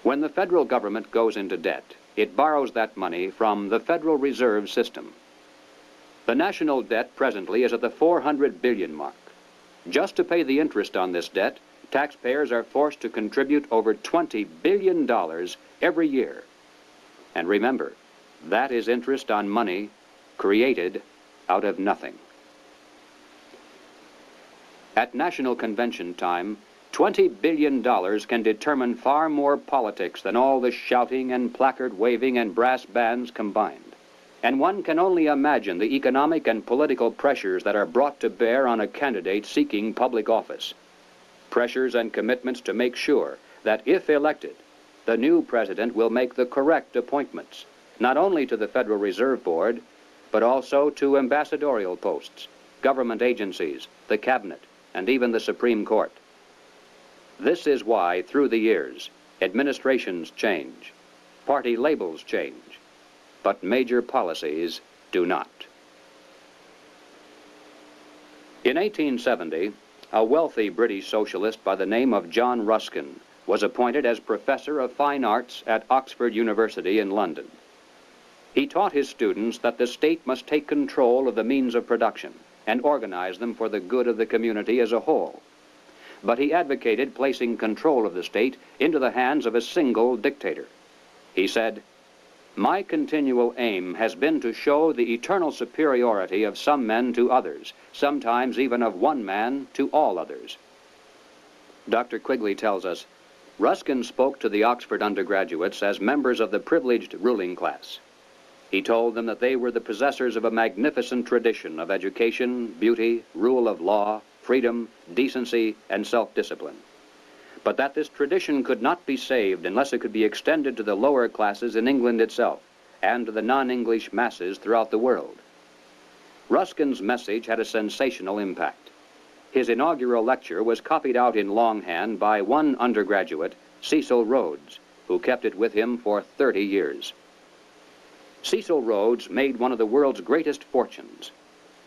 When the federal government goes into debt, it borrows that money from the Federal Reserve System. The national debt presently is at the 400 billion mark. Just to pay the interest on this debt, taxpayers are forced to contribute over $20 billion every year. And remember, that is interest on money created out of nothing. At National Convention time, $20 billion can determine far more politics than all the shouting and placard waving and brass bands combined. And one can only imagine the economic and political pressures that are brought to bear on a candidate seeking public office. Pressures and commitments to make sure that if elected, the new president will make the correct appointments, not only to the Federal Reserve Board, but also to ambassadorial posts, government agencies, the cabinet, and even the Supreme Court. This is why, through the years, administrations change, party labels change, but major policies do not. In 1870, a wealthy British socialist by the name of John Ruskin was appointed as Professor of Fine Arts at Oxford University in London. He taught his students that the state must take control of the means of production and organize them for the good of the community as a whole. But he advocated placing control of the state into the hands of a single dictator. He said, "My continual aim has been to show the eternal superiority of some men to others, sometimes even of one man to all others." Dr. Quigley tells us, Ruskin spoke to the Oxford undergraduates as members of the privileged ruling class. He told them that they were the possessors of a magnificent tradition of education, beauty, rule of law, freedom, decency, and self-discipline, but that this tradition could not be saved unless it could be extended to the lower classes in England itself and to the non-English masses throughout the world. Ruskin's message had a sensational impact. His inaugural lecture was copied out in longhand by one undergraduate, Cecil Rhodes, who kept it with him for 30 years. Cecil Rhodes made one of the world's greatest fortunes.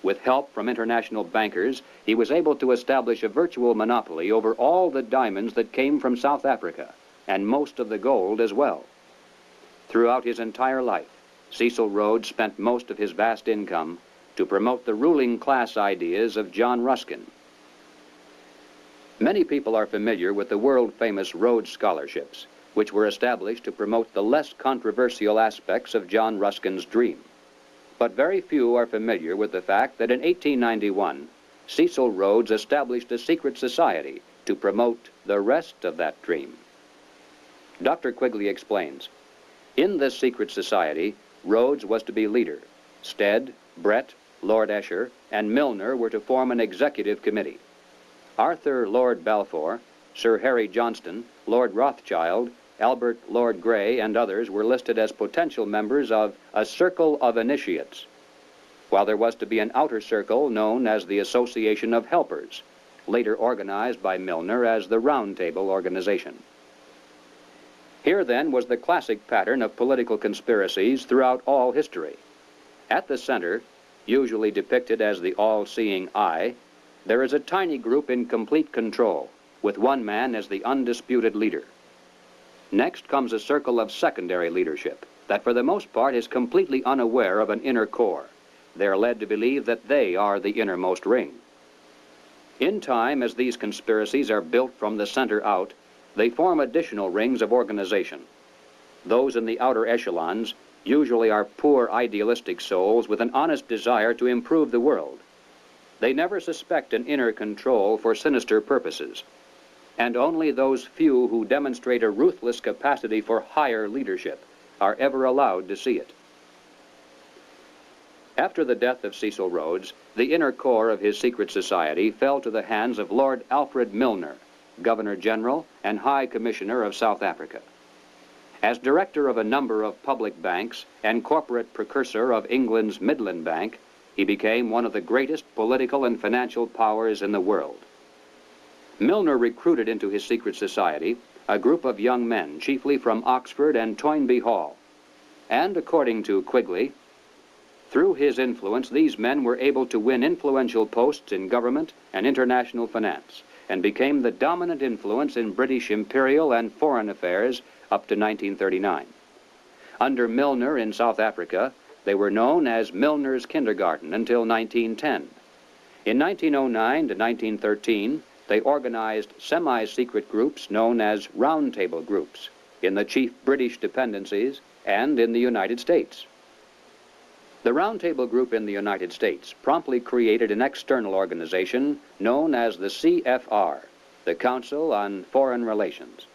With help from international bankers, he was able to establish a virtual monopoly over all the diamonds that came from South Africa, and most of the gold as well. Throughout his entire life, Cecil Rhodes spent most of his vast income to promote the ruling class ideas of John Ruskin. Many people are familiar with the world-famous Rhodes Scholarships, which were established to promote the less controversial aspects of John Ruskin's dream. But very few are familiar with the fact that in 1891, Cecil Rhodes established a secret society to promote the rest of that dream. Dr. Quigley explains, in this secret society, Rhodes was to be leader. Stead, Brett, Lord Esher, and Milner were to form an executive committee. Arthur Lord Balfour, Sir Harry Johnston, Lord Rothschild, Albert Lord Grey, and others were listed as potential members of a circle of initiates, while there was to be an outer circle known as the Association of Helpers, later organized by Milner as the Round Table Organization. Here, then, was the classic pattern of political conspiracies throughout all history. At the center, usually depicted as the all-seeing eye, there is a tiny group in complete control, with one man as the undisputed leader. Next comes a circle of secondary leadership that for the most part is completely unaware of an inner core. They are led to believe that they are the innermost ring. In time, as these conspiracies are built from the center out, they form additional rings of organization. Those in the outer echelons usually are poor idealistic souls with an honest desire to improve the world. They never suspect an inner control for sinister purposes, and only those few who demonstrate a ruthless capacity for higher leadership are ever allowed to see it. After the death of Cecil Rhodes, the inner core of his secret society fell to the hands of Lord Alfred Milner, Governor General and High Commissioner of South Africa. As director of a number of public banks and corporate precursor of England's Midland Bank, he became one of the greatest political and financial powers in the world. Milner recruited into his secret society a group of young men, chiefly from Oxford and Toynbee Hall. And according to Quigley, through his influence, these men were able to win influential posts in government and international finance, and became the dominant influence in British imperial and foreign affairs up to 1939. Under Milner in South Africa, they were known as Milner's Kindergarten until 1910. In 1909 to 1913, they organized semi-secret groups known as roundtable groups in the chief British dependencies and in the United States. The roundtable group in the United States promptly created an external organization known as the CFR, the Council on Foreign Relations.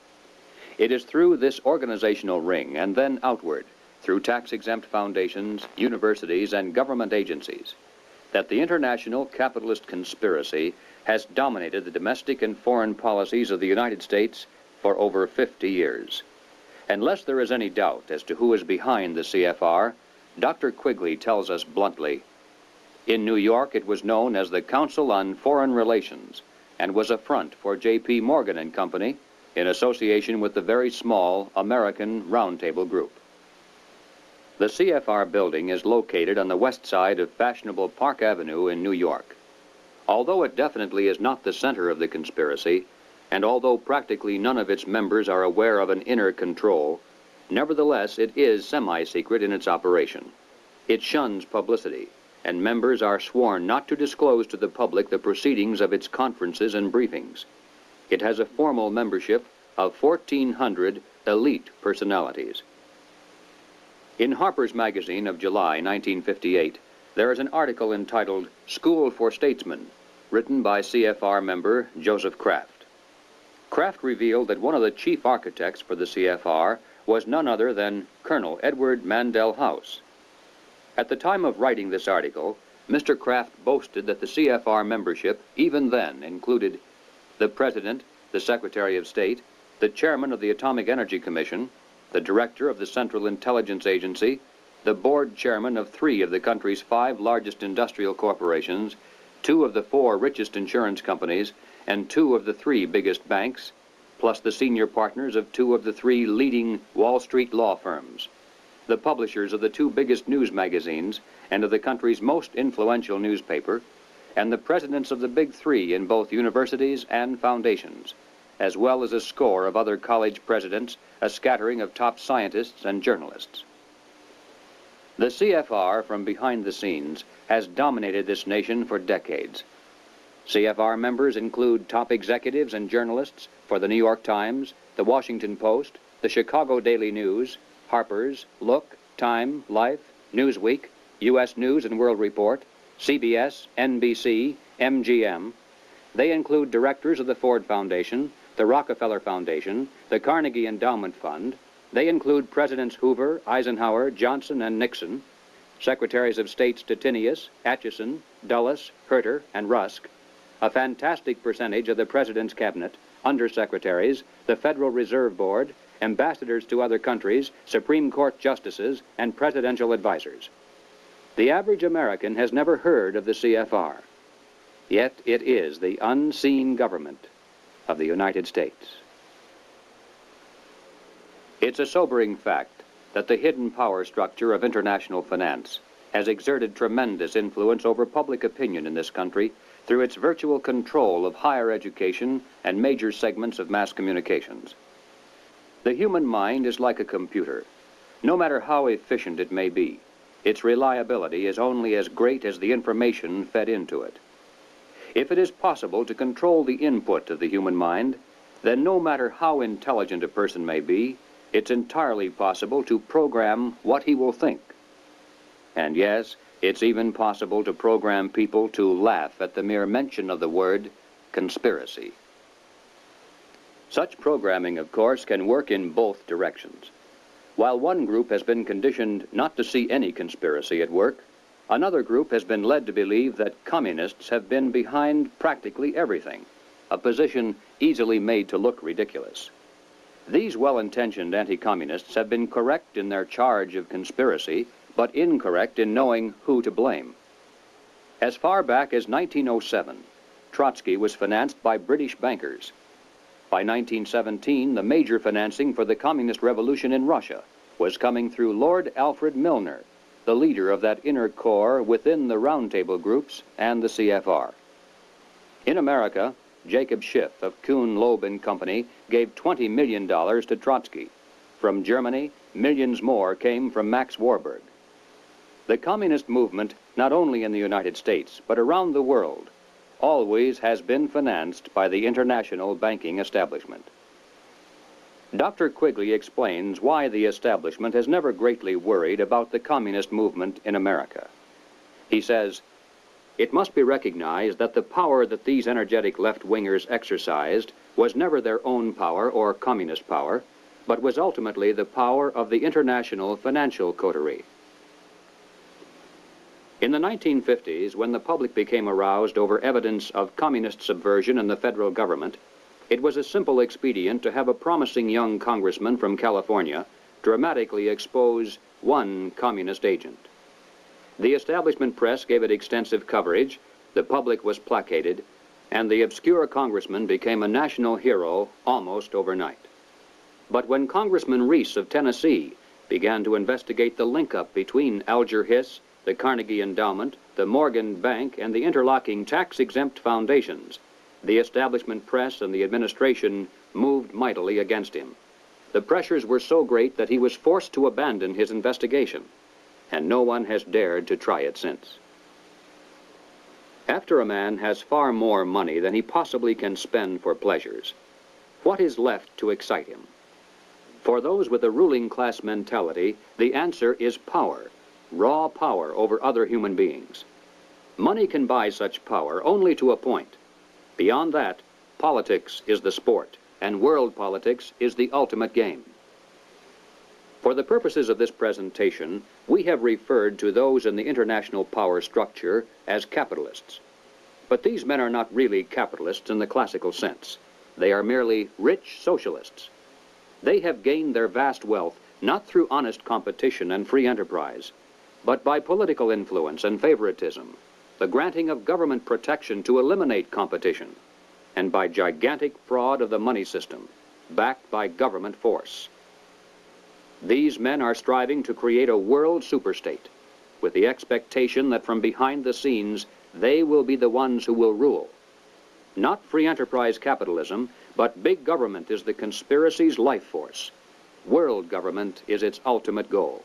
It is through this organizational ring and then outward, through tax-exempt foundations, universities, and government agencies, that the international capitalist conspiracy has dominated the domestic and foreign policies of the United States for over 50 years. Unless there is any doubt as to who is behind the CFR, Dr. Quigley tells us bluntly, in New York it was known as the Council on Foreign Relations and was a front for J.P. Morgan and Company in association with the very small American Roundtable Group. The CFR building is located on the west side of fashionable Park Avenue in New York. Although it definitely is not the center of the conspiracy, and although practically none of its members are aware of an inner control, nevertheless it is semi-secret in its operation. It shuns publicity, and members are sworn not to disclose to the public the proceedings of its conferences and briefings. It has a formal membership of 1,400 elite personalities. In Harper's Magazine of July 1958, there is an article entitled School for Statesmen, written by CFR member Joseph Kraft. Kraft revealed that one of the chief architects for the CFR was none other than Colonel Edward Mandell House. At the time of writing this article, Mr. Kraft boasted that the CFR membership even then included the President, the Secretary of State, the Chairman of the Atomic Energy Commission, the Director of the Central Intelligence Agency, the Board Chairman of 3 of the country's 5 largest industrial corporations, 2 of the 4 richest insurance companies, and 2 of the 3 biggest banks, plus the senior partners of 2 of the 3 leading Wall Street law firms, the publishers of the 2 biggest news magazines and of the country's most influential newspaper, and the presidents of the big 3 in both universities and foundations, as well as a score of other college presidents, a scattering of top scientists and journalists. The CFR, from behind the scenes, has dominated this nation for decades. CFR members include top executives and journalists for the New York Times, the Washington Post, the Chicago Daily News, Harper's, Look, Time, Life, Newsweek, U.S. News and World Report, CBS, NBC, MGM. They include directors of the Ford Foundation, the Rockefeller Foundation, the Carnegie Endowment Fund. They include Presidents Hoover, Eisenhower, Johnson, and Nixon, Secretaries of State Stettinius, Atchison, Dulles, Herter, and Rusk, a fantastic percentage of the President's Cabinet, undersecretaries, the Federal Reserve Board, ambassadors to other countries, Supreme Court justices, and presidential advisors. The average American has never heard of the CFR, yet it is the unseen government of the United States. It's a sobering fact that the hidden power structure of international finance has exerted tremendous influence over public opinion in this country through its virtual control of higher education and major segments of mass communications. The human mind is like a computer. No matter how efficient it may be, its reliability is only as great as the information fed into it. If it is possible to control the input of the human mind, then no matter how intelligent a person may be, it's entirely possible to program what he will think. And yes, it's even possible to program people to laugh at the mere mention of the word conspiracy. Such programming, of course, can work in both directions. While one group has been conditioned not to see any conspiracy at work, another group has been led to believe that communists have been behind practically everything, a position easily made to look ridiculous. These well-intentioned anti-communists have been correct in their charge of conspiracy, but incorrect in knowing who to blame. As far back as 1907, Trotsky was financed by British bankers. By 1917, the major financing for the communist revolution in Russia was coming through Lord Alfred Milner, the leader of that inner core within the roundtable groups and the CFR. In America, Jacob Schiff of Kuhn, Loeb and Company gave $20 million to Trotsky. From Germany, millions more came from Max Warburg. The communist movement, not only in the United States, but around the world, always has been financed by the international banking establishment. Dr. Quigley explains why the establishment has never greatly worried about the communist movement in America. He says, "It must be recognized that the power that these energetic left-wingers exercised was never their own power or communist power, but was ultimately the power of the international financial coterie." In the 1950s, when the public became aroused over evidence of communist subversion in the federal government, it was a simple expedient to have a promising young congressman from California dramatically expose one communist agent. The establishment press gave it extensive coverage, the public was placated, and the obscure congressman became a national hero almost overnight. But when Congressman Reese of Tennessee began to investigate the link-up between Alger Hiss, the Carnegie Endowment, the Morgan Bank, and the interlocking tax-exempt foundations, the establishment press and the administration moved mightily against him. The pressures were so great that he was forced to abandon his investigation, and no one has dared to try it since. After a man has far more money than he possibly can spend for pleasures, what is left to excite him? For those with a ruling class mentality, the answer is power, raw power over other human beings. Money can buy such power only to a point. Beyond that, politics is the sport, and world politics is the ultimate game. For the purposes of this presentation, we have referred to those in the international power structure as capitalists. But these men are not really capitalists in the classical sense. They are merely rich socialists. They have gained their vast wealth not through honest competition and free enterprise, but by political influence and favoritism, the granting of government protection to eliminate competition, and by gigantic fraud of the money system, backed by government force. These men are striving to create a world superstate, with the expectation that from behind the scenes, they will be the ones who will rule. Not free enterprise capitalism, but big government is the conspiracy's life force. World government is its ultimate goal.